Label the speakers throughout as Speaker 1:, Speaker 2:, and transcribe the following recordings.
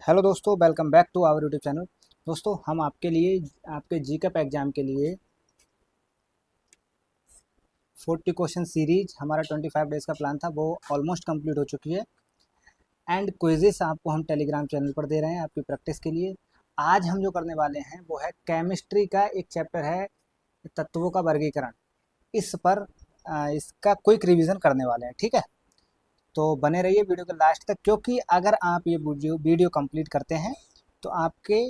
Speaker 1: Hello दोस्तों, welcome back to our YouTube channel. दोस्तों, हम आपके लिए आपके जीकेप एग्ज़ाम के लिए 40 क्वेश्चन सीरीज हमारा 25 डेज़ का प्लान था, वो ऑलमोस्ट कंप्लीट हो चुकी है। एंड क्विज़ेस आपको हम टेलीग्राम चैनल पर दे रहे हैं आपकी प्रैक्टिस के लिए। आज हम जो करने वाले हैं वो है केमिस्ट्री का एक चैप्टर है, तत्वों का वर्गीकरण। इस पर इसका क्विक रिवीजन करने वाले हैं, ठीक है। तो बने रहिए वीडियो के लास्ट तक, क्योंकि अगर आप ये वीडियो कंप्लीट करते हैं तो आपके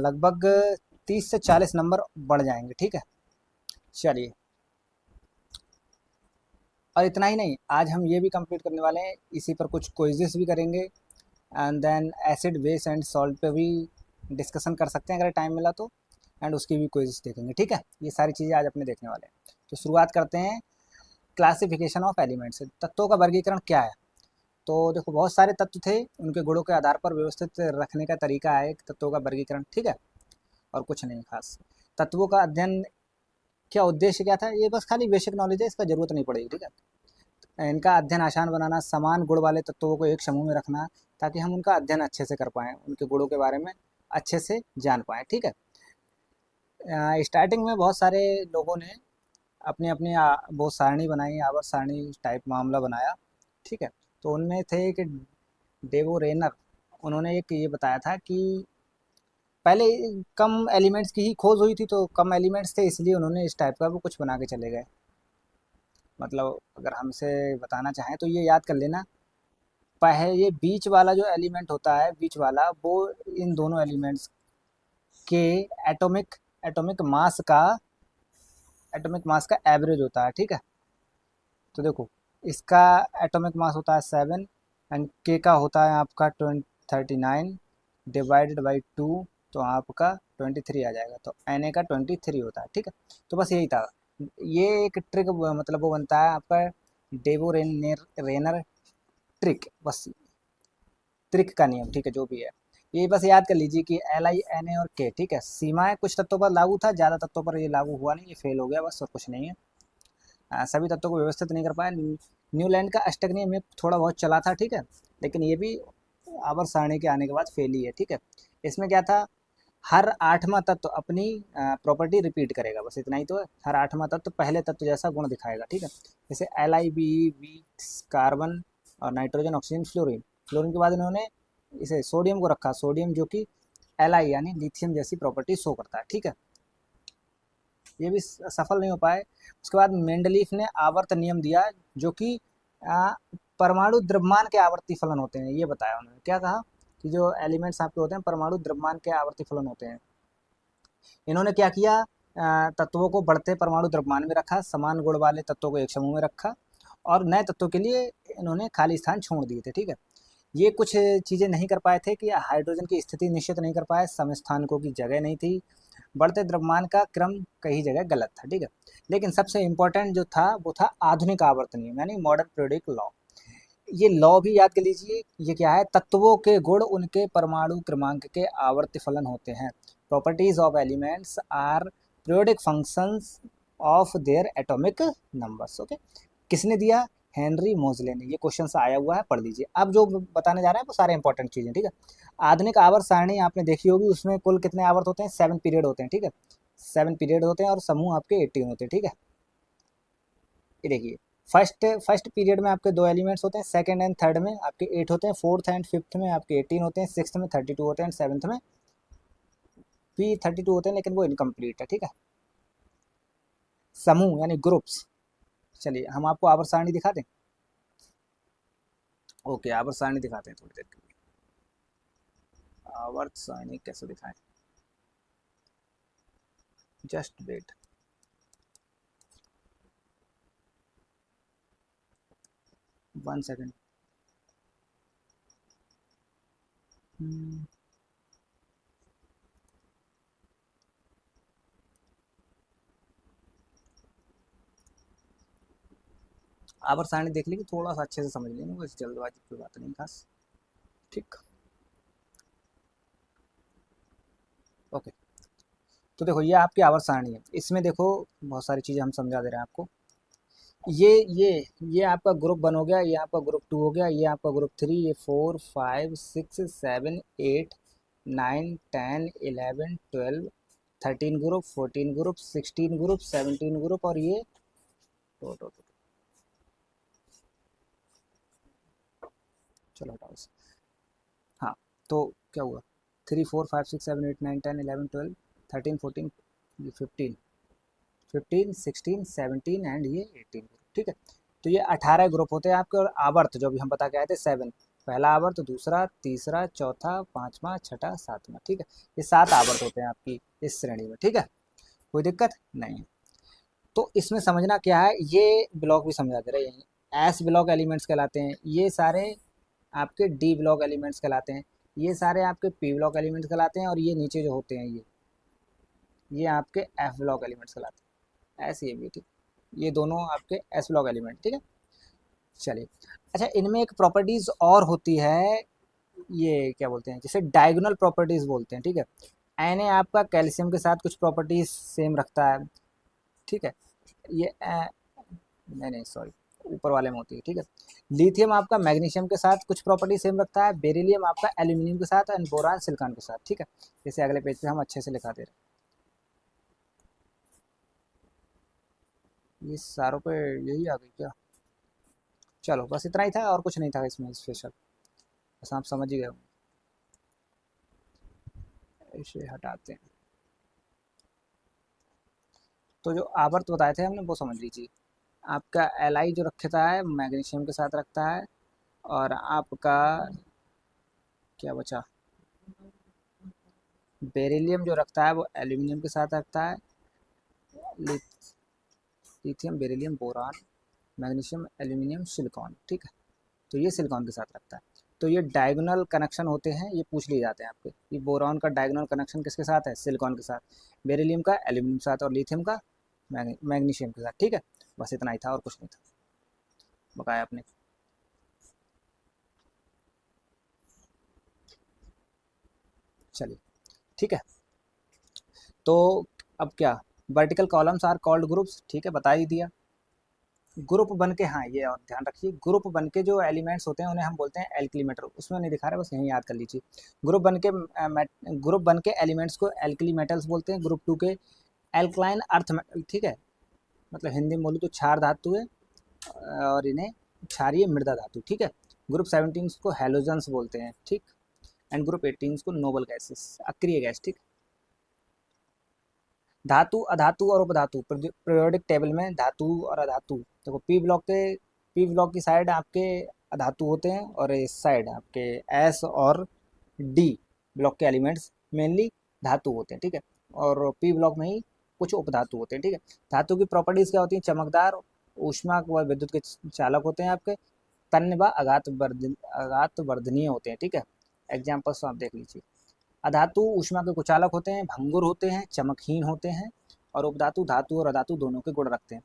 Speaker 1: लगभग 30 से 40 नंबर बढ़ जाएंगे, ठीक है। चलिए, और इतना ही नहीं, आज हम ये भी कंप्लीट करने वाले हैं, इसी पर कुछ क्विज़ेस भी करेंगे। And then acid base and salt पे भी डिस्कशन कर सकते हैं अगर टाइम मिला तो। एंड उसकी भी क्विज़ेस देखेंगे, ठीक है। ये सारी चीज़ें आज अपने देखने वाले हैं। तो शुरुआत करते हैं क्लासिफिकेशन ऑफ एलिमेंट्स, तत्वों का वर्गीकरण क्या है। तो देखो, बहुत सारे तत्व थे, उनके गुणों के आधार पर व्यवस्थित रखने का तरीका है तत्वों का वर्गीकरण, ठीक है। और कुछ नहीं खास। तत्वों का अध्ययन, क्या उद्देश्य क्या था, ये बस खाली बेसिक नॉलेज है, इसका जरूरत नहीं पड़ेगी, ठीक है। इनका अध्ययन आसान बनाना, समान गुण वाले तत्वों को एक समूह में रखना, ताकि हम उनका अध्ययन अच्छे से कर पाएँ, उनके गुणों के बारे में अच्छे से जान पाएँ, ठीक है। स्टार्टिंग में बहुत सारे लोगों ने अपनी अपनी वो सारणी बनाई, आवर्त सारणी टाइप मामला बनाया, ठीक है। तो उनमें थे कि डेवो रेनर, उन्होंने एक ये बताया था कि पहले कम एलिमेंट्स की ही खोज हुई थी, तो कम एलिमेंट्स थे, इसलिए उन्होंने इस टाइप का वो कुछ बना के चले गए। मतलब अगर हमसे बताना चाहें तो ये याद कर लेना, पहले ये बीच वाला जो एलिमेंट होता है, बीच वाला, वो इन दोनों एलिमेंट्स के एटॉमिक एटॉमिक मास का एटॉमिक मास का एवरेज होता है, ठीक है। तो देखो, इसका एटॉमिक मास होता है 7, एंड के का होता है आपका 39 डिवाइडेड बाई 2, तो आपका 23 आ जाएगा। तो एन ए का 23 होता है, ठीक है। तो बस यही था, ये एक ट्रिक, मतलब वो बनता है आपका डेवो रेनर ट्रिक, बस ट्रिक का नियम, ठीक है, जो भी है। ये बस याद कर लीजिए कि एल आई एन ए और के, ठीक है। सीमाएं कुछ तत्वों पर लागू था, ज़्यादा तत्वों पर ये लागू हुआ नहीं, ये फेल हो गया बस, और कुछ नहीं है। सभी तत्वों को व्यवस्थित नहीं कर पाया। न्यूलैंड का अष्टक नियम थोड़ा बहुत चला था, ठीक है, लेकिन ये भी आवर्त सारणी के आने के बाद फेल ही है, ठीक है। इसमें क्या था, हर आठवां तत्व अपनी प्रॉपर्टी रिपीट करेगा, बस इतना ही तो है। हर आठवां तत्व पहले तत्व जैसा गुण दिखाएगा, ठीक है। जैसे L I B V, carbon और नाइट्रोजन, ऑक्सीजन, फ्लोरीन। फ्लोरीन के बाद इन्होंने इसे सोडियम को रखा, सोडियम जो कि एल आई यानी लिथियम जैसी प्रॉपर्टी शो करता है, ठीक है। ये भी सफल नहीं हो पाए। उसके बाद मेंडलीफ ने आवर्त नियम दिया, जो कि परमाणु द्रव्यमान के आवर्ती फलन होते हैं, ये बताया उन्होंने। क्या कहा कि जो एलिमेंट्स आपके होते हैं, परमाणु द्रव्यमान के आवर्ती फलन होते हैं। इन्होंने क्या किया, तत्वों को बढ़ते परमाणु द्रव्यमान में रखा, समान गुण वाले तत्वों को एक समूह में रखा, और नए तत्वों के लिए इन्होंने खाली स्थान छोड़ दिए थे, ठीक है। ये कुछ चीज़ें नहीं कर पाए थे कि हाइड्रोजन की स्थिति निश्चित नहीं कर पाए, समस्थानिकों की जगह नहीं थी, बढ़ते द्रव्यमान का क्रम कई जगह गलत था, ठीक है। लेकिन सबसे इम्पोर्टेंट जो था वो था आधुनिक आवर्त नियम, यानी मॉडर्न पीरियोडिक लॉ। ये लॉ भी याद कर लीजिए, ये क्या है, तत्वों के गुण उनके परमाणु क्रमांक के आवर्त फलन होते हैं। Properties of elements are periodic functions of their atomic numbers, okay. किसने दिया, हेनरी मोजले ने। ये क्वेश्चन आया हुआ है, पढ़ लीजिए। अब जो बताने जा रहे हैं वो सारे इंपॉर्टेंट चीज़ें, ठीक है। आधुनिक आवर्त सारणी आपने देखी होगी, उसमें कुल कितने आवर्त होते हैं, 7 पीरियड होते हैं, ठीक है। 7 पीरियड होते हैं और समूह आपके 18 होते हैं, ठीक है। ये देखिए, फर्स्ट पीरियड में आपके 2 एलिमेंट्स होते हैं, सेकंड एंड थर्ड में आपके 8 होते हैं, फोर्थ एंड फिफ्थ में आपके 18 होते हैं, सिक्स्थ में 32 होते हैं, एंड सेवन्थ में भी 32 होते हैं, लेकिन वो इनकम्प्लीट है, ठीक है। समूह यानी ग्रुप्स। चलिए, हम आपको आवर्त सारणी दिखा दें। ओके, आवर्त सारणी दिखाते हैं थोड़ी देर के लिए। आवर्त सारणी कैसे दिखाएं, जस्ट वेट। 1 सेकेंड। आवर्त सारणी देख ली कि थोड़ा सा अच्छे से समझ लेंगे, बस जल्दबाजी कोई बात नहीं खास, ठीक। ओके, तो देखो, ये आपकी आवर्त सारणी है। इसमें देखो बहुत सारी चीज़ें हम समझा दे रहे हैं आपको। ये ये ये आपका ग्रुप 1 हो गया, ये आपका ग्रुप 2 हो गया, ये आपका ग्रुप 3, ये 4 5 6 7 8 9 10 11 12 13 ग्रुप, 14 ग्रुप, 16 ग्रुप, 17 ग्रुप, और ये तो, चलो हटाओ इसे। हाँ, तो क्या हुआ, 3 4 5 6 7 8 9 10 11 12 13 14 15 15 16 17 एंड ये 18 ग्रुप, ठीक है। तो ये 18 ग्रुप होते हैं आपके, और आवर्त जो भी हम बता के आए थे 7, पहला आवर्त, दूसरा, तीसरा, चौथा, पांचवा, छठा, सातवां, ठीक है। ये 7 आवर्त होते हैं आपकी इस श्रेणी में, ठीक है, कोई दिक्कत नहीं है। तो इसमें समझना क्या है, ये ब्लॉक भी समझा दे रहे हैं, एस ब्लॉक एलिमेंट्स कहलाते हैं, ये सारे आपके डी ब्लॉक एलिमेंट्स कहलाते हैं, ये सारे आपके पी ब्लॉक एलिमेंट्स कहलाते हैं, और ये नीचे जो होते हैं ये आपके एफ ब्लॉक एलिमेंट्स कहलाते हैं, ऐसे ये भी, ठीक, ये दोनों आपके एस ब्लॉक एलिमेंट, ठीक है। चलिए, अच्छा, इनमें एक प्रॉपर्टीज और होती है, ये क्या बोलते हैं, जिसे डायगोनल प्रॉपर्टीज बोलते हैं, ठीक है। Na आपका कैल्शियम के साथ कुछ प्रॉपर्टीज सेम रखता है, ठीक है। ये नहीं नहीं सॉरी, ऊपर वाले में होती है, ठीक है। लिथियम आपका मैग्नीशियम के साथ कुछ प्रॉपर्टी सेम रखता है, बेरिलियम आपका एल्यूमिनियम के साथ, एंड बोरान सिलिकॉन के साथ, ठीक है। जैसे अगले पेज पे हम अच्छे से लिखा दे रहे हैं, ये सारों पे यही आ गई क्या। चलो बस इतना ही था, और कुछ नहीं था इसमें स्पेशल, बस आप समझ ही गए होंगे। इसे हटाते हैं, तो जो आवर्त बताए थे हमने वो समझ लीजिए। आपका एल जो रखता है मैग्नीशियम के साथ रखता है, और आपका क्या बचा, बेरिलियम जो रखता है वो एल्यूमिनियम के साथ रखता है, lithium, beryllium, boron, magnesium, aluminium, silicon, ठीक है। तो ये सिलिकॉन के साथ रखता है। तो ये डायगोनल कनेक्शन होते हैं, ये पूछ लिए जाते हैं आपके, ये बोरान का डायगोनल कनेक्शन किसके साथ है, सिलिकॉन के साथ, बेरिलियम का एल्यूमिनियम के साथ, और लिथियम का मैग्नीशियम के साथ, ठीक है। बस इतना ही था, और कुछ नहीं था बताया आपने। चलिए, ठीक है। तो अब क्या, vertical columns are called groups, ठीक है, बता ही दिया। ग्रुप बन के, हाँ ये और ध्यान रखिए, ग्रुप बन के जो एलिमेंट्स होते हैं उन्हें हम बोलते हैं एल्कली मेटल, उसमें नहीं दिखा रहा, बस यहीं याद कर लीजिए। ग्रुप बन के एलिमेंट्स को एल्कली मेटल्स बोलते हैं, ग्रुप 2 के एल्कलाइन अर्थ मेटल, ठीक है, मतलब हिंदी में बोलूँ तो क्षार धातु है, और इन्हें क्षारीय मृदा धातु, ठीक है। ग्रुप 17 को हेलोजन्स बोलते हैं, ठीक, एंड ग्रुप 18 को नोबल गैसेस, अक्रिय गैस, ठीक। धातु, अधातु और उपधातु, पीरियोडिक टेबल में धातु और अधातु, देखो पी ब्लॉक की साइड आपके अधातु होते हैं, और इस साइड आपके एस और डी ब्लॉक के एलिमेंट्स मेनली धातु होते हैं, ठीक है। और पी ब्लॉक में ही कुछ उपधातु होते हैं, ठीक है। धातु की प्रॉपर्टीज क्या होती हैं, चमकदार, ऊष्मा व विद्युत के चालक होते हैं आपके, तन्य व अघात वर्धनीय होते हैं, ठीक है। एग्जाम्पल्स आप देख लीजिए। अधातु ऊष्मा के कुचालक होते हैं, भंगुर होते हैं, चमकहीन होते हैं, और उपधातु धातु और अधातु दोनों के गुण रखते हैं।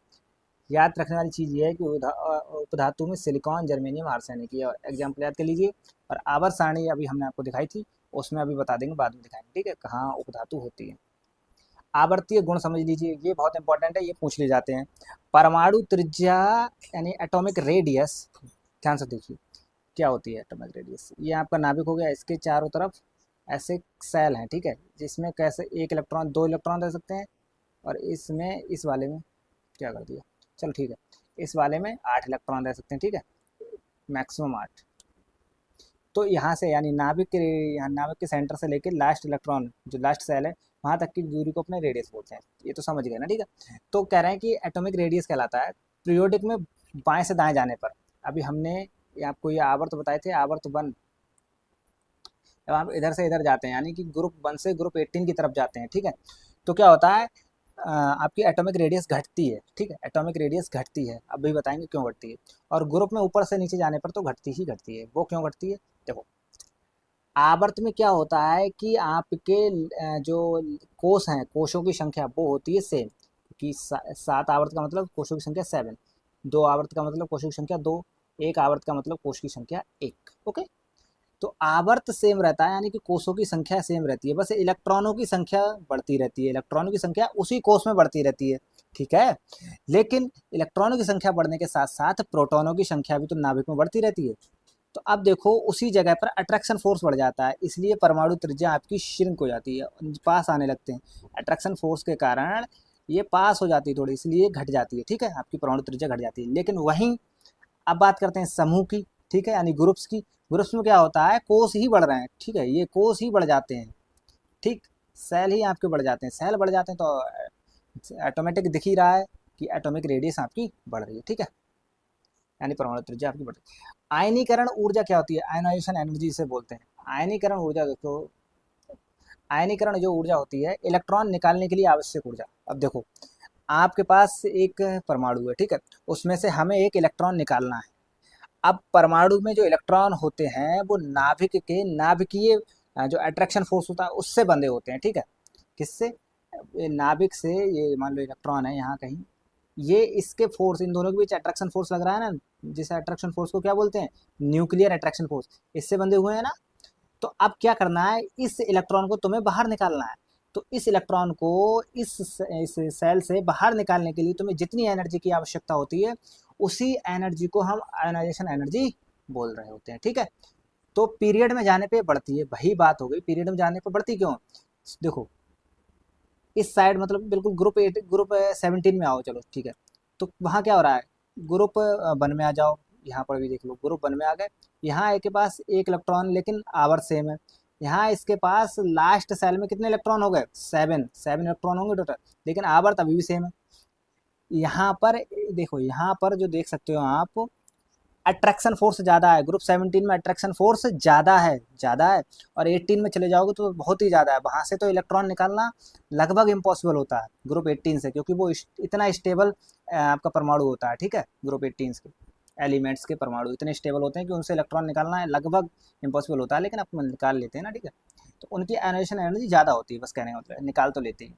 Speaker 1: याद रखने वाली चीज़ ये है कि उपधातु में सिलिकॉन, जर्मेनियम, आर्सेनिक, ये एग्जाम्पल याद कर लीजिए। और आवर्त सारणी अभी हमने आपको दिखाई थी, उसमें अभी बता देंगे, बाद में दिखाएंगे, ठीक है, कहाँ उपधातु होती है। आवर्तीय गुण समझ लीजिए, ये बहुत इंपॉर्टेंट है, ये पूछ लिए जाते हैं। परमाणु त्रिज्या यानी एटॉमिक रेडियस, ध्यान से देखिए क्या होती है एटॉमिक रेडियस। ये आपका नाभिक हो गया, इसके चारों तरफ ऐसे सेल हैं, ठीक है, जिसमें कैसे एक इलेक्ट्रॉन, 2 इलेक्ट्रॉन रह सकते हैं, और इसमें इस वाले में क्या कर दिया, चलो ठीक है, इस वाले में 8 इलेक्ट्रॉन रह सकते हैं, ठीक है, मैक्सिमम 8। तो यहाँ से यानी नाभिक के सेंटर से लेकर लास्ट इलेक्ट्रॉन जो लास्ट सेल है वहाँ तक की दूरी को अपने रेडियस बोलते हैं, ये तो समझ गए ना, ठीक है। तो कह रहे हैं कि एटॉमिक रेडियस कहलाता है पीरियोडिक में बाएं से दाएं जाने पर। अभी हमने आपको ये आवर्त बताए थे, आवर्त 1, जब आप इधर से इधर जाते हैं यानी कि ग्रुप 1 से ग्रुप 18 की तरफ जाते हैं, ठीक है, तो क्या होता है, आपकी एटॉमिक रेडियस घटती है, ठीक है, एटॉमिक रेडियस घटती है, अब भी बताएंगे क्यों घटती है। और ग्रुप में ऊपर से नीचे जाने पर तो घटती ही घटती है, वो क्यों घटती है, देखो आवर्त में क्या होता है कि आपके जो कोष हैं, कोषों की संख्या वो होती है सेम, कि 7 आवर्त का मतलब कोषों की संख्या 7, 2 आवर्त का मतलब कोषों की संख्या 2, 1 आवर्त का मतलब कोष की संख्या 1, ओके। तो आवर्त सेम रहता है यानी कि कोषों की संख्या सेम रहती है, बस इलेक्ट्रॉनों की संख्या बढ़ती रहती है, इलेक्ट्रॉनों की संख्या उसी कोष में बढ़ती रहती है, ठीक है। लेकिन इलेक्ट्रॉनों की संख्या बढ़ने के साथ साथ प्रोटॉनों की संख्या भी तो नाभिक में बढ़ती रहती है। तो अब देखो उसी जगह पर अट्रैक्शन फोर्स बढ़ जाता है, इसलिए परमाणु त्रिज्या आपकी श्रिंक हो जाती है, पास आने लगते हैं। अट्रैक्शन फोर्स के कारण ये पास हो जाती है थोड़ी, इसलिए घट जाती है, ठीक है, आपकी परमाणु त्रिज्या घट जाती है। लेकिन वहीं अब बात करते हैं समूह की, ठीक है, यानी ग्रुप्स की। ग्रुप्स में क्या होता है, कोष ही बढ़ रहे हैं, ठीक है, ये कोष ही बढ़ जाते हैं, ठीक, सेल ही आपके बढ़ जाते हैं। सेल बढ़ जाते हैं तो ऑटोमेटिक दिख ही रहा है कि एटॉमिक रेडियस आपकी बढ़ रही है, ठीक है, यानी परमाणु त्रिज्या आपकी बढ़ रही है। आयनीकरण ऊर्जा क्या होती है, आयनाइजेशन एनर्जी इसे बोलते हैं। आयनीकरण ऊर्जा देखो, आयनीकरण जो ऊर्जा होती है इलेक्ट्रॉन निकालने के लिए आवश्यक ऊर्जा। अब देखो आपके पास एक परमाणु है, ठीक है, उसमें से हमें एक इलेक्ट्रॉन निकालना है। अब परमाणु में जो इलेक्ट्रॉन होते हैं वो नाभिक के नाभिकीय जो अट्रैक्शन फोर्स होता है उससे बंधे होते हैं, ठीक है, किससे, नाभिक से। ये मान लो इलेक्ट्रॉन है यहाँ कहीं, ये इसके फोर्स, इन दोनों के बीच अट्रैक्शन फोर्स लग रहा है ना, जिस अट्रैक्शन फोर्स को क्या बोलते हैं, न्यूक्लियर अट्रैक्शन फोर्स, इससे बंधे हुए हैं ना। तो अब क्या करना है, इस इलेक्ट्रॉन को तुम्हें बाहर निकालना है। तो इस इलेक्ट्रॉन को इस सेल से बाहर निकालने के लिए तुम्हें जितनी एनर्जी की आवश्यकता होती है उसी एनर्जी को हम आयोनाइजेशन एनर्जी बोल रहे होते हैं, ठीक है। तो पीरियड में जाने पे बढ़ती है, वही बात हो गई, पीरियड में जाने पे बढ़ती क्यों, देखो इस साइड मतलब बिल्कुल ग्रुप 17 में आओ, चलो ठीक है। तो वहाँ क्या हो रहा है, ग्रुप 1 में आ जाओ, यहाँ पर भी देख लो ग्रुप 1 में आ गए। यहाँ एक के पास एक इलेक्ट्रॉन, लेकिन आवर्त सेम है। यहाँ इसके पास लास्ट सेल में कितने इलेक्ट्रॉन हो गए, 7 इलेक्ट्रॉन होंगे टोटल, लेकिन आवर्त अभी भी सेम है। यहाँ पर देखो, यहाँ पर जो देख सकते हो आप, अट्रैक्शन फोर्स ज़्यादा है, ग्रुप 17 में अट्रैक्शन फोर्स ज़्यादा है, और 18 में चले जाओगे तो बहुत ही ज़्यादा है। वहाँ से तो इलेक्ट्रॉन निकालना लगभग इम्पॉसिबल होता है ग्रुप 18 से, क्योंकि वो इतना स्टेबल आपका परमाणु होता है, ठीक है। ग्रुप 18 के एलिमेंट्स के परमाणु इतने स्टेबल होते हैं कि उनसे इलेक्ट्रॉन निकालना लगभग इम्पॉसिबल होता है, लेकिन आप निकाल लेते हैं ना, ठीक है। तो उनकी आयोनाइजेशन एनर्जी ज़्यादा होती है, बस कहने का मतलब निकाल तो लेते हैं।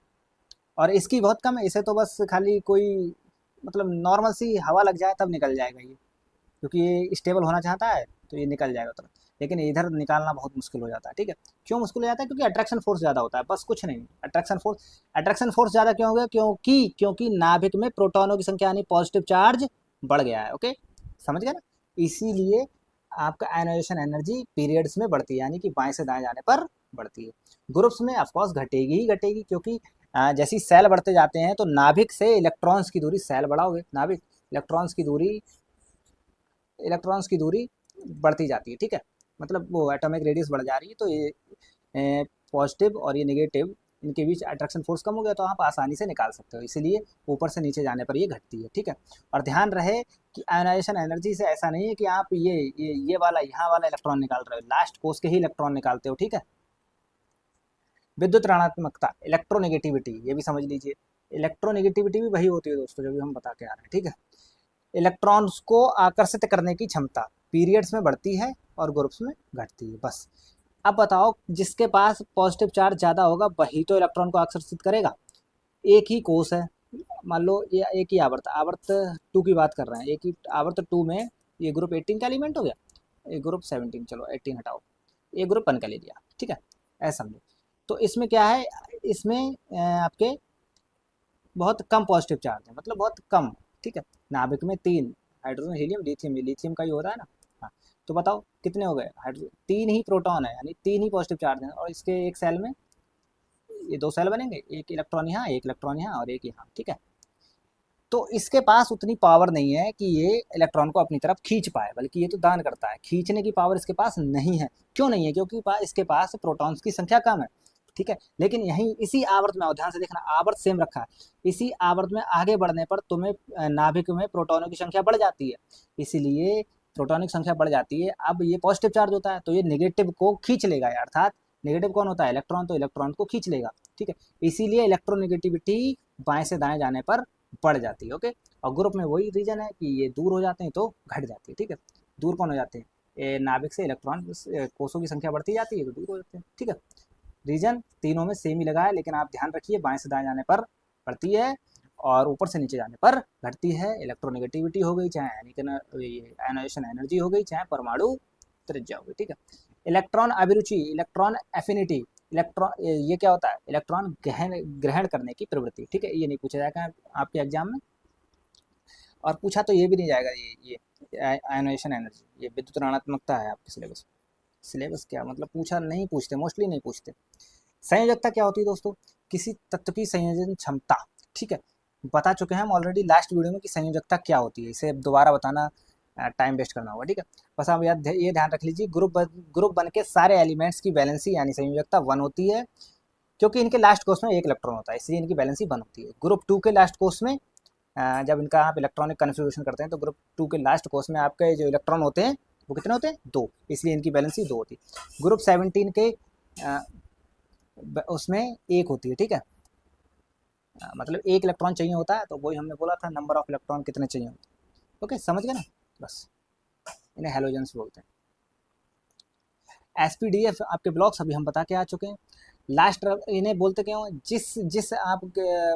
Speaker 1: और इसकी बहुत कम है, इसे तो बस खाली कोई मतलब नॉर्मल सी हवा लग जाए तब निकल जाएगा ये, क्योंकि ये स्टेबल होना चाहता है तो ये निकल जाएगा तुरंत। लेकिन इधर निकालना बहुत मुश्किल हो जाता है, ठीक है। क्यों मुश्किल हो जाता है, क्योंकि अट्रैक्शन फोर्स ज़्यादा होता है, बस कुछ नहीं। अट्रैक्शन फोर्स ज़्यादा क्यों हो गया, क्योंकि नाभिक में प्रोटॉनों की संख्या यानी पॉजिटिव चार्ज बढ़ गया है, ओके, समझ गया ना। इसीलिए आपका आयनाइजेशन एनर्जी पीरियड्स में बढ़ती है, यानी कि बाएं से दाएं जाने पर बढ़ती है। ग्रुप्स में ऑफकोर्स घटेगी ही घटेगी, क्योंकि जैसी सेल बढ़ते जाते हैं तो नाभिक से इलेक्ट्रॉन्स की दूरी, सेल बढ़ाओगे नाभिक, इलेक्ट्रॉन्स की दूरी बढ़ती जाती है, ठीक है, मतलब वो एटॉमिक रेडियस बढ़ जा रही है। तो ये पॉजिटिव और ये नेगेटिव, इनके बीच अट्रैक्शन फोर्स कम हो गया तो आप आसानी से निकाल सकते हो, इसीलिए ऊपर से नीचे जाने पर ये घटती है, ठीक है। और ध्यान रहे कि आयोनाइजेशन एनर्जी से ऐसा नहीं है कि आप ये वाला यहाँ वाला इलेक्ट्रॉन निकाल रहे हो, लास्ट कोष के ही इलेक्ट्रॉन निकालते हो, ठीक है। विद्युत ऋणात्मकता, इलेक्ट्रोनेगेटिविटी, ये भी समझ लीजिए। इलेक्ट्रोनेगेटिविटी भी वही होती है दोस्तों जो भी हम बता के आ रहे हैं, ठीक है। इलेक्ट्रॉन्स को आकर्षित करने की क्षमता पीरियड्स में बढ़ती है और ग्रुप्स में घटती है, बस। अब बताओ, जिसके पास पॉजिटिव चार्ज ज़्यादा होगा वही तो इलेक्ट्रॉन को आकर्षित करेगा। एक ही कोष है, मान लो ये एक ही आवर्त 2 की बात कर रहे हैं, एक ही आवर्त 2 में ये ग्रुप 18 का एलिमेंट हो गया, ये ग्रुप 17, चलो 18 हटाओ, ये ग्रुप 1 का ले लिया, ठीक है, ऐसा समझो। तो इसमें क्या है, इसमें आपके बहुत कम पॉजिटिव चार्ज है, मतलब बहुत कम, ठीक है। नाभिक में 3 हाइड्रोजन, हीलियम, लिथियम का ही हो रहा है ना। हाँ, तो बताओ कितने हो गए, हाइड्रोजन 3 ही प्रोटॉन है, यानी 3 ही पॉजिटिव चार्ज हैं, और इसके एक सेल में ये 2 सेल बनेंगे, एक इलेक्ट्रॉन यहाँ, एक इलेक्ट्रॉन यहाँ, और एक यहाँ, ठीक है। तो इसके पास उतनी पावर नहीं है कि ये इलेक्ट्रॉन को अपनी तरफ खींच पाए, बल्कि ये तो दान करता है, खींचने की पावर इसके पास नहीं है। क्यों नहीं है, क्योंकि इसके पास प्रोटॉन्स की संख्या कम है, ठीक है। लेकिन यहीं इसी आवर्त में, ध्यान से देखना, आवर्त सेम रखा है, इसी आवर्त में आगे बढ़ने पर तुम्हें नाभिक में प्रोटॉनों की संख्या बढ़ जाती है, इसीलिए प्रोटॉनिक संख्या बढ़ जाती है। अब ये पॉजिटिव चार्ज होता है तो ये नेगेटिव को खींच लेगा, अर्थात नेगेटिव कौन होता है, इलेक्ट्रॉन, तो इलेक्ट्रॉन को खींच लेगा, ठीक है। इसीलिए इलेक्ट्रोनेगेटिविटी बाएं से दाएं जाने पर बढ़ जाती है, ओके। और ग्रुप में वही रीजन है कि ये दूर हो जाते हैं तो घट जाती है, ठीक है। दूर कौन हो जाते हैं, नाभिक से इलेक्ट्रॉन कोषों की संख्या बढ़ती जाती है तो दूर हो जाते हैं, ठीक है। रीजन तीनों में सेम ही लगा है, लेकिन आप ध्यान रखिए बाएं से दाएं जाने पर बढ़ती है और ऊपर से नीचे जाने पर घटती है। इलेक्ट्रोनेगेटिविटी हो गई, चाहे आयनाइजेशन एनर्जी हो गई, चाहे परमाणु त्रिज्या हो गई, ठीक है। इलेक्ट्रॉन अभिरुचि, इलेक्ट्रॉन एफिनिटी, इलेक्ट्रॉन, ये क्या होता है, इलेक्ट्रॉन ग्रहण ग्रहण करने की प्रवृत्ति, ठीक है, ये नहीं पूछा जाएगा आपके एग्जाम में। और पूछा तो ये भी नहीं जाएगा, ये आयनाइजेशन एनर्जी, ये विद्युत ऋणात्मकता है आपके सिलेबस। सिलेबस क्या मतलब, पूछा नहीं, पूछते मोस्टली नहीं पूछते। संयोजकता क्या होती है दोस्तों, किसी तत्व की संयोजन क्षमता, ठीक है, बता चुके हैं हम ऑलरेडी लास्ट वीडियो में कि संयोजकता क्या होती है, इसे दोबारा बताना टाइम वेस्ट करना होगा, ठीक है। बस आप याद ये ध्यान रख लीजिए, ग्रुप बन के सारे एलिमेंट्स की बैलेंसी यानी संयोजकता 1 होती है, क्योंकि इनके लास्ट कोर्स में एक इलेक्ट्रॉन होता है, इसलिए इनकी बैलेंसी 1 होती है। ग्रुप 2 के लास्ट कोर्स में जब इनका आप इलेक्ट्रॉनिक कन्फिग्रेशन करते हैं तो ग्रुप 2 के लास्ट कोर्स में आपके जो इलेक्ट्रॉन होते हैं वो कितने होते हैं, 2, इसलिए इनकी बैलेंसी 2 होती है। ग्रुप 17 के उसमें 1 होती है, ठीक है, मतलब एक इलेक्ट्रॉन चाहिए होता है, तो वही हमने बोला था नंबर ऑफ इलेक्ट्रॉन कितने चाहिए होते हैं। ओके, समझ गए ना, बस इन्हें हैलोजेंस बोलते हैं। एसपीडीएफ आपके ब्लॉक्स अभी हम बता के आ चुके हैं। लास्ट इन्हें बोलते क्यों, जिस जिस आप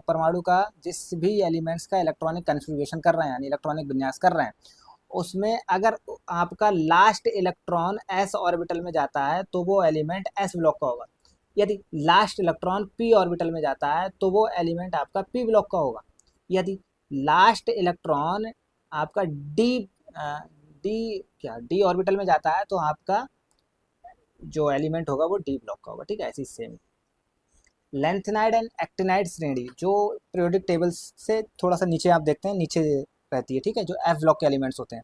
Speaker 1: परमाणु का जिस भी एलिमेंट्स का इलेक्ट्रॉनिक कन्फिग्रेशन कर रहे हैं यानी इलेक्ट्रॉनिक विन्यास कर रहे हैं, उसमें अगर आपका लास्ट इलेक्ट्रॉन एस ऑर्बिटल में जाता है तो वो एलिमेंट एस ब्लॉक का होगा। यदि लास्ट इलेक्ट्रॉन पी ऑर्बिटल में जाता है तो वो एलिमेंट आपका पी ब्लॉक का होगा। यदि लास्ट इलेक्ट्रॉन आपका डी डी ऑर्बिटल में जाता है तो आपका जो एलिमेंट होगा वो डी ब्लॉक का होगा, ठीक है, ऐसी सेम। लेंथेनाइड एंड एक्टिनाइड श्रेणी जो पीरियोडिक टेबल से थोड़ा सा नीचे आप देखते हैं, नीचे रहती है, ठीक है, जो एफ ब्लॉक के एलिमेंट्स होते हैं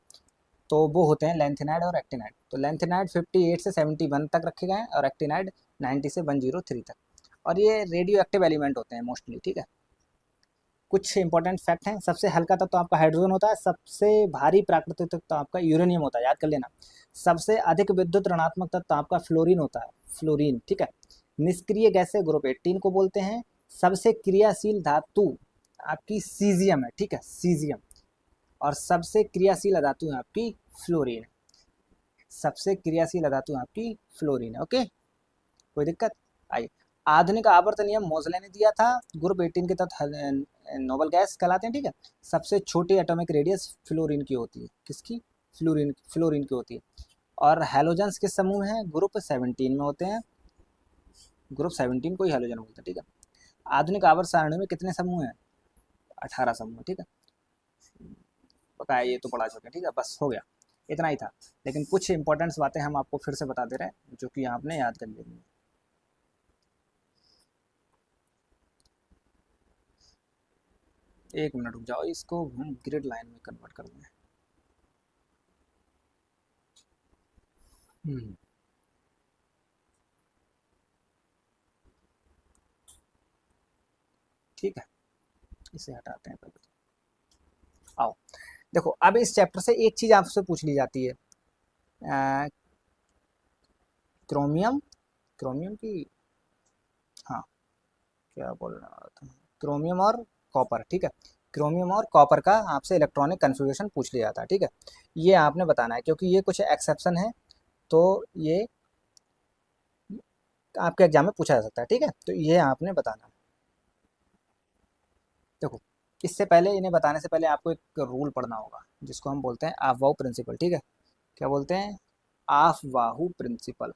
Speaker 1: तो वो होते हैं लेंथेनाइड और एक्टिनाइड। तो लेंथेनाइड 58 से 71 तक रखे गए हैं और एक्टिनाइड 90 से 103 तक, और ये रेडियो एक्टिव एलिमेंट होते हैं मोस्टली, ठीक है। कुछ इंपॉर्टेंट फैक्ट हैं, सबसे हल्का तत्व तो आपका हाइड्रोजन होता है, सबसे भारी प्राकृतिक तत्व तो आपका यूरेनियम होता है, याद कर लेना। सबसे अधिक विद्युत ऋणात्मक तत्व तो आपका फ्लोरीन होता है, फ्लोरीन, ठीक है। निष्क्रिय गैस से ग्रुप 18 को बोलते हैं। सबसे क्रियाशील धातु आपकी सीजियम है, ठीक है, सीजियम। और सबसे क्रियाशील अधातु है आपकी फ्लोरीन, सबसे क्रियाशील अधातु आपकी फ्लोरीन है। ओके, कोई दिक्कत? आइए, आधुनिक आवर्त नियम मोजले ने दिया था, ग्रुप 18 के तहत नोबल गैस कहलाते हैं, ठीक है। सबसे छोटी एटॉमिक रेडियस फ्लोरीन की होती है, किसकी, फ्लोरीन की होती है। और हैलोजेंस किस समूह में है, ग्रुप 17 में होते हैं, ग्रुप 17 को ही हैलोजन बोलते हैं, ठीक है। आधुनिक आवर्त सारणी में कितने समूह हैं, 18 समूह, ठीक है, पता है, ये तो पढ़ा चुके हैं, ठीक है, बस हो गया, इतना ही था। लेकिन कुछ इंपॉर्टेंट्स बातें हम आपको फिर से बता दे रहे हैं जो कि आपने याद कर लेनी है। एक मिनट रुक जाओ, इसको हम ग्रिड लाइन में कन्वर्ट कर दें। ठीक है, इसे हटाते हैं पहले तो। आओ देखो, अब इस चैप्टर से एक चीज आपसे पूछ ली जाती है, क्रोमियम, क्रोमियम की, हाँ, क्या बोल रहा था, क्रोमियम और कॉपर, ठीक है, क्रोमियम और कॉपर का आपसे इलेक्ट्रॉनिक कन्फिग्रेशन पूछ लिया जाता है, ठीक है। ये आपने बताना है क्योंकि ये कुछ एक्सेप्शन है, तो ये आपके एग्जाम में पूछा जा सकता है, ठीक है, तो ये आपने बताना है। देखो, इससे पहले इन्हें बताने से पहले आपको एक रूल पढ़ना होगा जिसको हम बोलते हैं आफवाहू प्रिंसिपल, ठीक है। क्या बोलते हैं, आफवाहू प्रिंसिपल।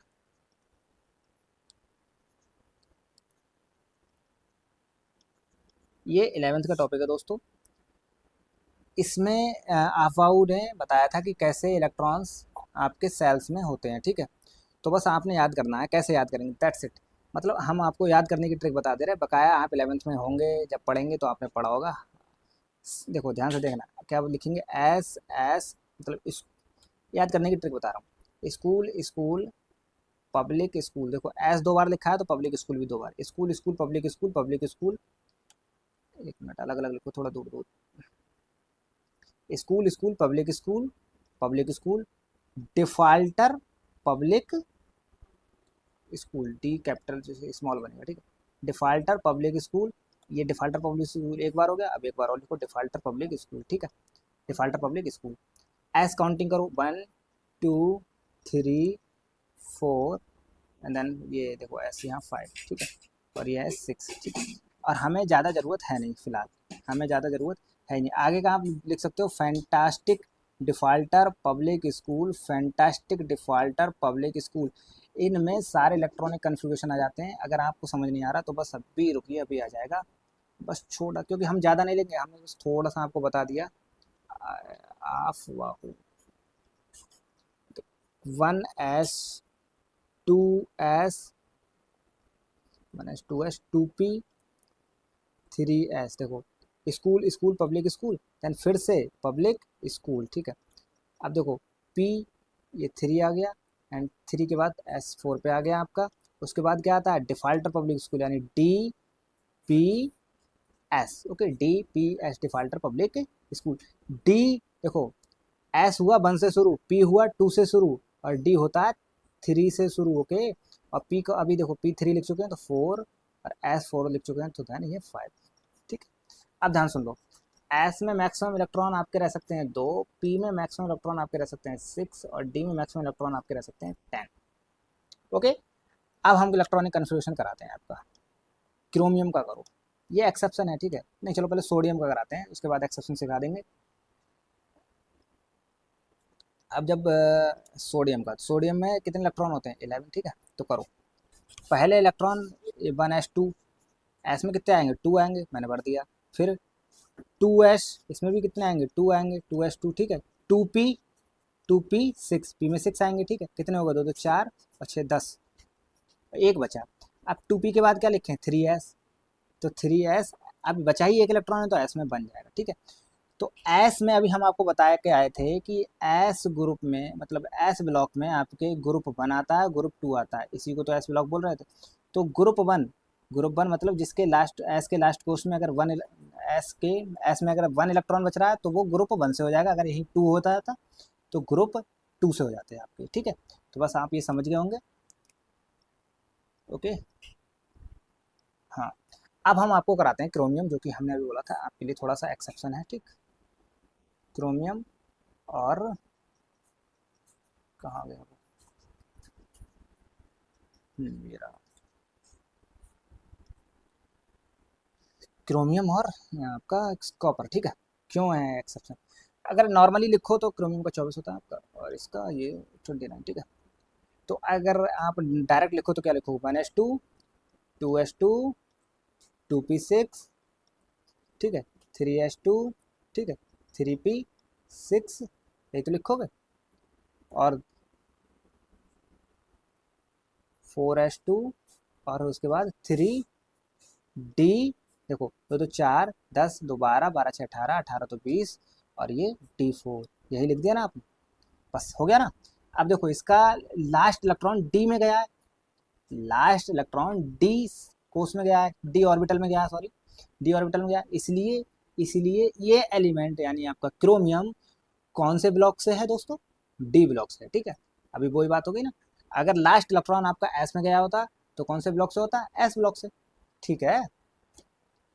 Speaker 1: ये 11th का टॉपिक है दोस्तों। इसमें आफवाहू ने बताया था कि कैसे इलेक्ट्रॉन्स आपके सेल्स में होते हैं, ठीक है। तो बस आपने याद करना है, कैसे याद करेंगे, दैट्स इट। मतलब हम आपको याद करने की ट्रिक बता दे रहे हैं, बकाया आप 11th में होंगे जब पढ़ेंगे तो आपने पढ़ा होगा। देखो ध्यान से देखना, क्या लिखेंगे, एस एस, मतलब इस याद करने की ट्रिक बता रहा हूँ, स्कूल स्कूल पब्लिक स्कूल, देखो एस 2 बार लिखा है तो पब्लिक स्कूल भी 2 बार, school school public school, public school, एक मिनट अलग अलग लिखो, थोड़ा दूर दूर, school school public school, public school, defaulter public school, D capital जैसे स्मॉल बनेगा, ठीक है, डिफाल्टर पब्लिक स्कूल, ये डिफाल्टर पब्लिक स्कूल एक बार हो गया, अब एक बार और लिखो डिफाल्टर पब्लिक स्कूल, ठीक है, defaulter public school. S counting करो, 1 2 3 4 एंड देन ये देखो एस यहाँ 5, ठीक है, और ये है 6, ठीक है। और हमें ज़्यादा ज़रूरत है नहीं फिलहाल, हमें ज़्यादा ज़रूरत है नहीं, आगे का आप लिख सकते हो fantastic defaulter public school, fantastic defaulter public school. इनमें सारे इलेक्ट्रॉनिक कन्फिग्रेशन आ जाते हैं। अगर आपको समझ नहीं आ रहा तो बस अभी रुकिए, अभी आ जाएगा। बस छोटा, क्योंकि हम ज़्यादा नहीं लेंगे, हमने बस थोड़ा सा आपको बता दिया। आफ वाहू 1s 2s 1s 2s 2p 3s। देखो school school public school, then फिर से पब्लिक स्कूल, ठीक है। अब देखो p, ये 3 आ गया, एंड 3 के बाद s 4 पे आ गया आपका। उसके बाद क्या आता है, डिफ़ॉल्टर पब्लिक स्कूल, यानी DPS। Okay, DPS defaulter public school. D, देखो S हुआ 1 से शुरू, P हुआ 2 से शुरू, और D होता है 3 से शुरू। ओके, और P को अभी देखो P3 लिख चुके हैं तो 4, और S 4 लिख चुके हैं तो देन ये 5। ठीक है, अब ध्यान सुन लो। एस में मैक्सिमम इलेक्ट्रॉन आपके रह सकते हैं 2, पी में मैक्सिमम इलेक्ट्रॉन आपके रह सकते हैं 6, और डी में मैक्सिमम इलेक्ट्रॉन आपके रह सकते हैं 10। ओके, अब हम इलेक्ट्रॉनिक कन्फिग्रेशन कराते हैं आपका। क्रोमियम का करो, ये एक्सेप्शन है, ठीक है। नहीं चलो पहले सोडियम का कराते हैं, उसके बाद एक्सेप्शन सिखा देंगे। अब जब सोडियम में कितने इलेक्ट्रॉन होते हैं, 11, ठीक है। तो करो, पहले इलेक्ट्रॉन 1s2, एस में कितने आएंगे, 2 आएंगे, मैंने भर दिया। फिर 2s, इसमें भी कितने आएंगे, 2 आएंगे, 2s2, ठीक है। 2p 6, पी में 6 आएंगे, ठीक है। कितने होगा, 2 2 4 और 6 10, एक बचा। अब 2p के बाद क्या लिखें, 3s, तो 3s, अब बचा ही एक इलेक्ट्रॉन है तो s में बन जाएगा, ठीक है। तो s में अभी हम आपको बताया के आए थे कि s ग्रुप में, मतलब s ब्लॉक में आपके ग्रुप 1 आता है, ग्रुप 2 आता है, इसी को तो s ब्लॉक बोल रहे थे। तो ग्रुप वन मतलब जिसके लास्ट, एस के लास्ट कोर्स में अगर एस में अगर 1 इलेक्ट्रॉन बच रहा है तो वो ग्रुप 1 से हो जाएगा। अगर यही 2 होता था तो ग्रुप 2 से हो जाते हैं आपके, ठीक है। तो बस आप ये समझ गए होंगे। ओके, हाँ। अब हम आपको कराते हैं क्रोमियम, जो कि हमने अभी बोला था आपके लिए थोड़ा सा एक्सेप्शन है, ठीक। क्रोमियम, और कहाँ गया वो, ये रहा। क्रोमियम और आपका कॉपर, ठीक है। क्यों है एक्सेप्शन, अगर नॉर्मली लिखो तो क्रोमियम का 24 होता है आपका, और इसका ये 29, ठीक है। तो अगर आप डायरेक्ट लिखो तो क्या लिखो, 1s2 2s2 2p6, ठीक है, 3s2, ठीक है, 3p6, यही तो लिखोगे। और 4s2, और उसके बाद 3d, देखो 2 2 4 10 2 12 12 6 18 18 तो 20, और ये d4, यही लिख दिया ना आपने, बस हो गया ना। अब देखो इसका लास्ट इलेक्ट्रॉन डी में गया है, लास्ट इलेक्ट्रॉन डी कोस में गया है, डी ऑर्बिटल में गया है, सॉरी, डी ऑर्बिटल में गया है। इसलिए इसलिए ये एलिमेंट यानी आपका क्रोमियम कौन से ब्लॉक से है दोस्तों, डी ब्लॉक से, ठीक है। अभी वही बात हो गई ना, अगर लास्ट इलेक्ट्रॉन आपका एस में गया होता तो कौन से ब्लॉक से होता, एस ब्लॉक से, ठीक है।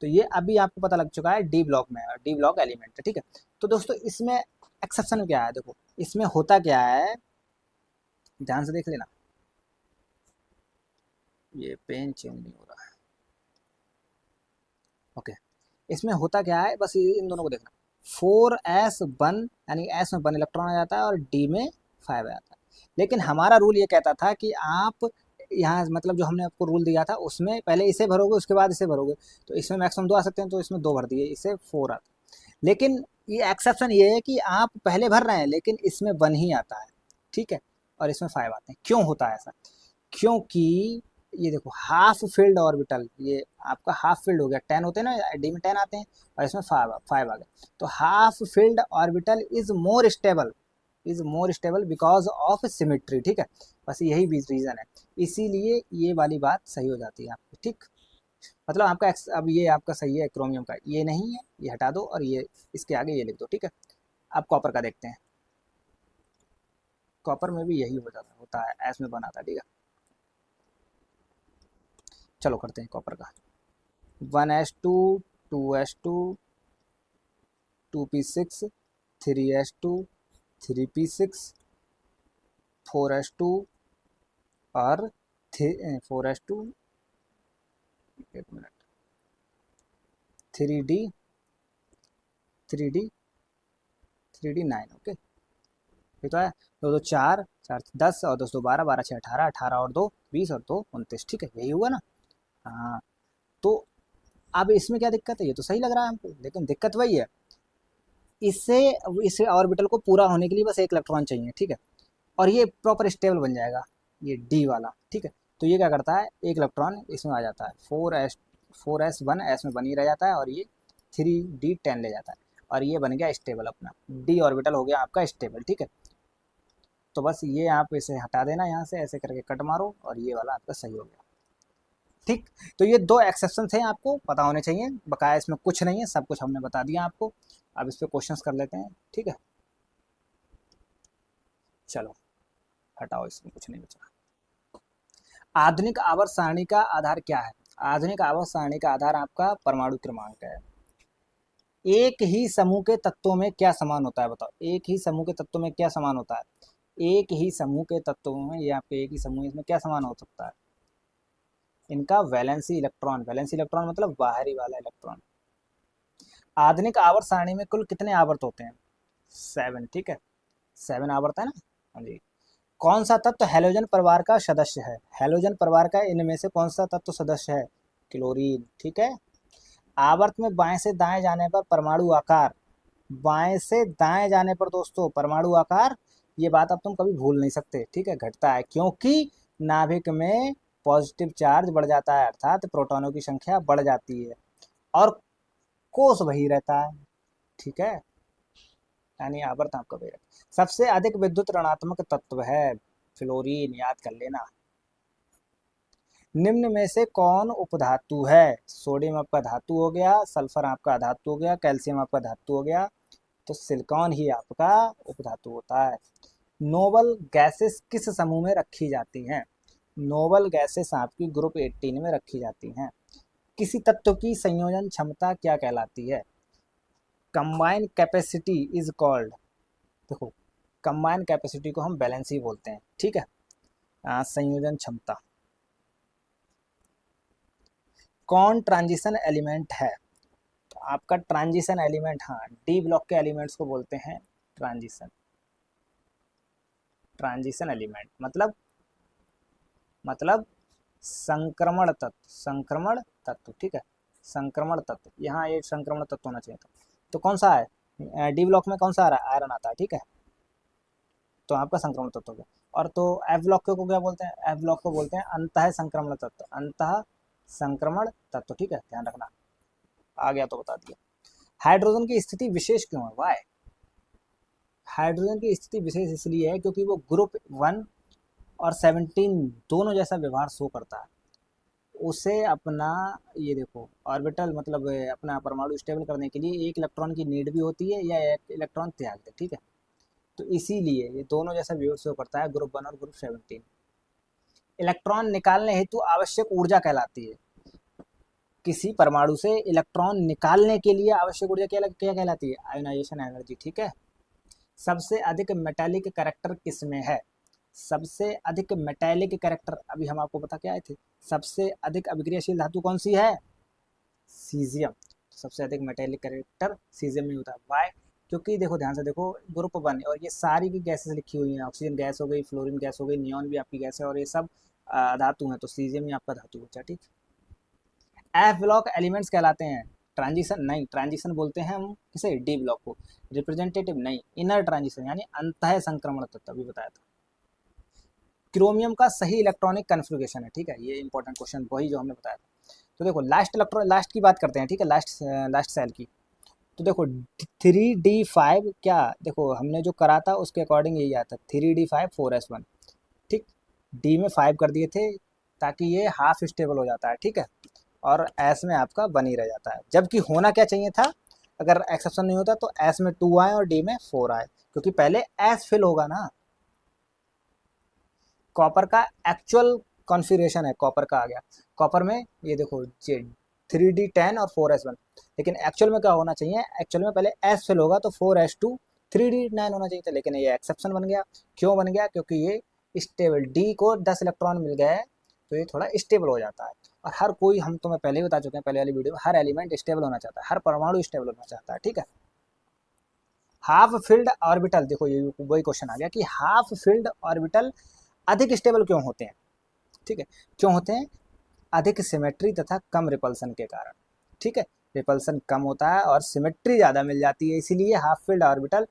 Speaker 1: तो ये अभी आपको पता लग चुका है डी ब्लॉक में, डी ब्लॉक एलिमेंट है, ठीक है। तो दोस्तों इसमें एक्सेप्शन क्या है, देखो इसमें होता क्या है, ध्यान से देख लेना। ये पेन चेंज नहीं हो रहा है, ओके। इसमें होता क्या है, बस इन दोनों को देखना। 4s1, यानी एस में 1 इलेक्ट्रॉन आ जाता है और डी में 5 आ जाता है। लेकिन हमारा रूल ये कहता था कि आप यहाँ, मतलब जो हमने आपको रूल दिया था उसमें पहले इसे भरोगे उसके बाद इसे भरोगे, तो इसमें मैक्सिमम 2 आ सकते हैं, तो इसमें 2 भर दिए, इससे 4 आता है। लेकिन ये एक्सेप्शन ये है कि आप पहले भर रहे हैं लेकिन इसमें 1 ही आता है, ठीक है, और इसमें 5 आते हैं। क्यों होता है ऐसा, क्योंकि ये देखो हाफ फील्ड ऑर्बिटल, ये आपका हाफ फील्ड हो गया, 10 होते हैं ना, डी में 10 आते हैं, और इसमें 5 आ गए। तो half filled orbital is more stable because of symmetry, ठीक है। बस यही रीजन है, इसीलिए ये वाली बात सही हो जाती है आपकी, ठीक। मतलब आपका अब ये आपका सही है क्रोमियम का, ये नहीं है, ये हटा दो, और ये इसके आगे ये लिख दो, ठीक है। अब कॉपर का देखते हैं, कॉपर में भी यही हो जाता होता है, एस में बनाता है, ठीक है। चलो करते हैं कॉपर का। 1s2 2s2 2p6 3s2 3p6 4s2 और 4s2, एक मिनट, 3d 3d 9, ओके। ये तो है। दो दो चार, चार 10 और 2 2 12, 12 6 18, 18 और 2 20 और 2 29, ठीक है, यही हुआ ना। हाँ, तो अब इसमें क्या दिक्कत है, ये तो सही लग रहा है हमको, लेकिन दिक्कत वही है, इससे इस ऑर्बिटल को पूरा होने के लिए बस एक इलेक्ट्रॉन चाहिए, ठीक है, और ये प्रॉपर स्टेबल बन जाएगा, ये डी वाला, ठीक है। तो ये क्या करता है, एक इलेक्ट्रॉन इसमें आ जाता है, 4s 1 एस में बन ही रह जाता है, और ये 3d10 ले जाता है, और ये बन गया स्टेबल, अपना डी ऑर्बिटल हो गया आपका स्टेबल, ठीक है। तो बस ये आप इसे हटा देना यहाँ से, ऐसे करके कट मारो, और ये वाला आपका सही हो गया, ठीक। तो ये दो एक्सेप्शन थे, आपको पता होने चाहिए, बकाया इसमें कुछ नहीं है, सब कुछ हमने बता दिया आपको। अब इस पर क्वेश्चंस कर लेते हैं, ठीक है। चलो हटाओ, इसमें कुछ नहीं बचा। आधुनिक आवर्त सारणी का आधार क्या है? आधुनिक आवर्त सारणी का आधार आपका परमाणु क्रमांक है। एक ही समूह के तत्वों में क्या समान होता है, बताओ, एक ही समूह के तत्वों में क्या समान होता है? एक ही समूह के तत्वों में, ये आपके एक ही समूह, इसमें क्या समान हो सकता है? इनका वैलेंसी इलेक्ट्रॉन, वैलेंसी इलेक्ट्रॉन मतलब बाहरी वाला इलेक्ट्रॉन। आधुनिक आवर्त सारणी में कुल कितने आवर्त होते हैं? 7, ठीक है, 7 आवर्त है ना। हाँ जी। कौन सा तत्व हैलोजन परिवार का सदस्य है? हैलोजन परिवार का इनमें से कौन सा तत्व सदस्य है? क्लोरीन, ठीक है। आवर्त में बाएं से दाएं जाने पर परमाणु आकार, बाएं से दाएं जाने पर दोस्तों परमाणु आकार, ये बात अब तुम कभी भूल नहीं सकते, ठीक है, घटता है, क्योंकि नाभिक में पॉजिटिव चार्ज बढ़ जाता है, अर्थात प्रोटॉनों की संख्या बढ़ जाती है, और कोष वही रहता है, ठीक है, यानी आवर्त आपका वही रहता है। सबसे अधिक विद्युत ऋणात्मक तत्व है फ्लोरीन, याद कर लेना। निम्न में से कौन उपधातु है? सोडियम आपका धातु हो गया, सल्फर आपका धातु हो गया, कैल्शियम आपका धातु हो गया, तो सिलिकॉन ही आपका उपधातु होता है। नोबल गैसेस किस समूह में रखी जाती हैं? नोबल गैसेस आपकी ग्रुप 18 में रखी जाती हैं। किसी तत्व की संयोजन क्षमता क्या कहलाती है? कंबाइन कैपेसिटी इज कॉल्ड, देखो कंबाइन कैपेसिटी को हम बैलेंसी बोलते हैं, ठीक है। संयोजन क्षमता। कौन ट्रांजिशन एलिमेंट है? तो आपका ट्रांजिशन एलिमेंट, हाँ, डी ब्लॉक के एलिमेंट्स को बोलते हैं ट्रांजिशन, ट्रांजिशन एलिमेंट मतलब संक्रमण तत्व, संक्रमण तत्व, ठीक है, संक्रमण तत्व, यहाँ ये संक्रमण तत्व होना चाहिए था। तो कौन सा है डी ब्लॉक में, कौन सा आ रहा है? आयरन आता है, ठीक है, तो आपका संक्रमण तत्व हो गया। और तो एफ ब्लॉक को क्या बोलते हैं? एफ ब्लॉक को बोलते हैं अंतः संक्रमण तत्व, अंतः संक्रमण तत्व, ठीक है, ध्यान रखना। आ गया तो बता दिया। हाइड्रोजन की स्थिति विशेष क्यों है? वाई? हाइड्रोजन की स्थिति विशेष इसलिए है क्योंकि वो ग्रुप 1 और 17 दोनों जैसा व्यवहार शो करता है। उसे अपना, ये देखो ऑर्बिटल मतलब अपना परमाणु स्टेबल करने के लिए एक इलेक्ट्रॉन की नीड भी होती है, या एक इलेक्ट्रॉन त्याग दे, ठीक है। तो इसीलिए ये दोनों जैसा व्यवहार शो करता है, ग्रुप 1 और ग्रुप 17। इलेक्ट्रॉन निकालने हेतु आवश्यक ऊर्जा कहलाती है, किसी परमाणु से इलेक्ट्रॉन निकालने के लिए आवश्यक ऊर्जा क्या कहलाती है? आयोनाइजेशन एनर्जी, ठीक है। सबसे अधिक मेटालिक कैरेक्टर किसमें है? सबसे अधिक मेटालिक कैरेक्टर, अभी हम आपको बता के आए थे, सबसे अधिक अभिक्रियाशील धातु कौन सी है? सीजियम। सबसे अधिक मेटालिक कैरेक्टर सीजियम में होता है। वाई? क्योंकि देखो ध्यान से देखो, ग्रुप 1 और ये सारी की गैसेस लिखी हुई हैं, ऑक्सीजन गैस हो गई, फ्लोरीन गैस हो गई, नियॉन भी आपकी गैस है, और ये सब धातु हैं, तो सीजियम ही आपका धातु बचा, ठीक। एफ ब्लॉक एलिमेंट्स कहलाते हैं, ट्रांजिशन नहीं, ट्रांजिशन बोलते हैं हम किसे? डी ब्लॉक को। रिप्रेजेंटेटिव नहीं, इनर ट्रांजिशन यानी अंतः संक्रमण तत्व, अभी बताया था। क्रोमियम का सही इलेक्ट्रॉनिक कन्फिग्रेशन है, ठीक है, ये इंपॉर्टेंट क्वेश्चन वही जो हमने बताया था। तो देखो लास्ट की बात करते हैं, ठीक है, लास्ट सेल की। तो देखो 3d5 क्या, देखो हमने जो करा था उसके अकॉर्डिंग यही आता है, 3d5 4s1, ठीक। डी में 5 कर दिए थे ताकि ये हाफ स्टेबल हो जाता है, ठीक है, और एस में आपका बनी रह जाता है, जबकि होना क्या चाहिए था, अगर एक्सेप्शन नहीं होता तो एस में 2 आए और डी में 4 आए, क्योंकि पहले एस फिल होगा ना। कॉपर का एक्चुअल कॉन्फ़िगरेशन है, कॉपर का आ गया, कॉपर में ये देखो 3d10 और 4s1, लेकिन एक्चुअल में क्या होना चाहिए? एक्चुअल में पहले एस फिल होगा तो 4s2 3d9 होना चाहिए था, लेकिन ये एक्सेप्शन बन गया। क्यों बन गया? क्योंकि ये स्टेबल, डी को 10 इलेक्ट्रॉन मिल गए तो ये थोड़ा स्टेबल हो जाता है, और हर कोई, हम तुम्हें पहले ही बता चुके हैं पहले वाली वीडियो में, हर एलिमेंट स्टेबल होना चाहता है, हर परमाणु स्टेबल होना चाहता है, ठीक है। हाफ फिल्ड ऑर्बिटल, देखो ये वही क्वेश्चन आ गया कि हाफ फिल्ड ऑर्बिटल अधिक स्टेबल क्यों होते हैं, ठीक है, क्यों होते हैं, अधिक सिमेट्री तथा कम रिपल्सन के कारण, ठीक है, रिपल्सन कम होता है और सिमेट्री ज़्यादा मिल जाती है, इसीलिए हाफ फील्ड ऑर्बिटल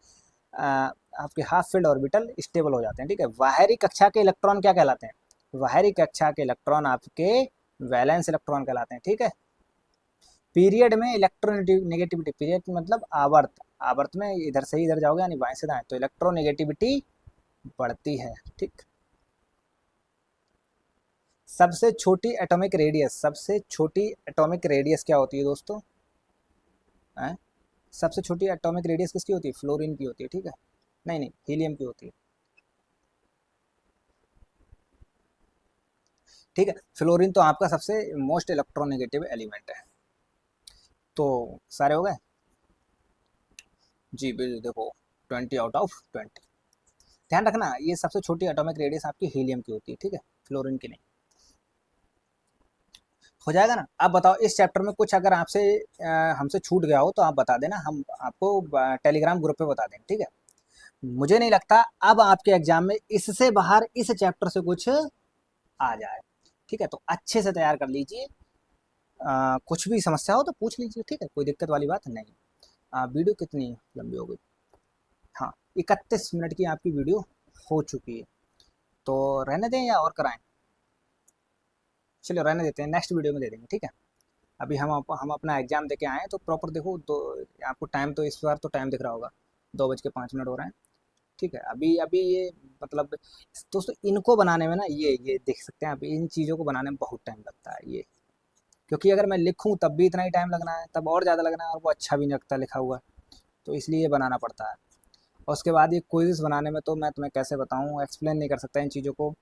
Speaker 1: आपके हाफ फील्ड ऑर्बिटल स्टेबल हो जाते हैं, ठीक है। बाहरी कक्षा के इलेक्ट्रॉन क्या कहलाते हैं, बाहरी कक्षा के इलेक्ट्रॉन आपके वैलेंस इलेक्ट्रॉन कहलाते हैं, ठीक है। पीरियड में इलेक्ट्रोनेगेटिविटी, पीरियड मतलब आवर्त, आवर्त में इधर से इधर जाओगे यानी बाएं से दाएं, तो इलेक्ट्रोनेगेटिविटी बढ़ती है, ठीक। सबसे छोटी एटॉमिक रेडियस, सबसे छोटी एटॉमिक रेडियस क्या होती है दोस्तों, है? सबसे छोटी एटॉमिक रेडियस किसकी होती है, फ्लोरीन की होती है, ठीक है, नहीं नहीं हीलियम की होती है, ठीक है। फ्लोरीन तो आपका सबसे मोस्ट इलेक्ट्रोनेगेटिव एलिमेंट है। तो सारे हो गए जी, बिल्कुल देखो 20/20। ध्यान रखना ये सबसे छोटी एटॉमिक रेडियस आपकी हीलियम की होती है, ठीक है, फ्लोरीन की नहीं। हो जाएगा ना। अब बताओ इस चैप्टर में कुछ अगर आपसे हमसे छूट गया हो तो आप बता देना, हम आपको टेलीग्राम ग्रुप पे बता देंगे, ठीक है। मुझे नहीं लगता अब आपके एग्जाम में इससे बाहर इस चैप्टर से कुछ आ जाए, ठीक है। तो अच्छे से तैयार कर लीजिए, कुछ भी समस्या हो तो पूछ लीजिए, ठीक है, कोई दिक्कत वाली बात नहीं। वीडियो कितनी लंबी हो गई, हाँ 31 मिनट की आपकी वीडियो हो चुकी है, तो रहने दें या और कराएं, चलो रहने देते हैं, नेक्स्ट वीडियो में दे देंगे, ठीक है। अभी हम अपना एग्जाम दे के आए हैं तो प्रॉपर देखो, तो आपको टाइम तो इस बार तो टाइम दिख रहा होगा, 2:05 हो रहे हैं, ठीक है। अभी अभी ये मतलब दोस्तों इनको बनाने में ना, ये देख सकते हैं आप, इन चीज़ों को बनाने में बहुत टाइम लगता है ये, क्योंकि अगर मैं लिखूं तब भी इतना ही टाइम लगना है, तब और ज़्यादा लगना है, और वो अच्छा भी नहीं लगता लिखा हुआ, तो इसलिए ये बनाना पड़ता है। और उसके बाद ये क्विज़ बनाने में तो मैं तुम्हें कैसे बताऊँ, एक्सप्लेन नहीं कर सकता इन चीज़ों को।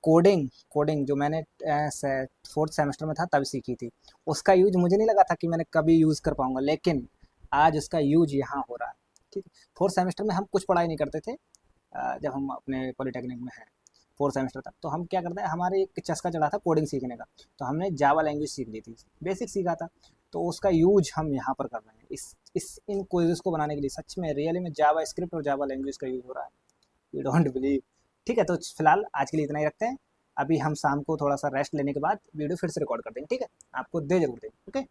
Speaker 1: कोडिंग, कोडिंग जो मैंने 4th सेमेस्टर में था तब सीखी थी, उसका यूज मुझे नहीं लगा था कि मैंने कभी यूज़ कर पाऊँगा, लेकिन आज उसका यूज यहाँ हो रहा है, ठीक है। 4th सेमेस्टर में हम कुछ पढ़ाई नहीं करते थे, जब हम अपने पॉलिटेक्निक में हैं 4th सेमेस्टर तक, तो हम क्या करते हैं, हमारे एक चस्का चढ़ा था कोडिंग सीखने का, तो हमने जावा लैंग्वेज सीख ली थी, बेसिक सीखा था, तो उसका यूज हम यहाँ पर कर रहे हैं, इस इन क्विज़ को बनाने के लिए। सच में रियली में जावा स्क्रिप्ट और जावा लैंग्वेज का यूज़ हो रहा है, यू डोंट बिलीव, ठीक है। तो फिलहाल आज के लिए इतना ही रखते हैं, अभी हम शाम को थोड़ा सा रेस्ट लेने के बाद वीडियो फिर से रिकॉर्ड कर देंगे, ठीक है, आपको दे जरूर देंगे, ओके।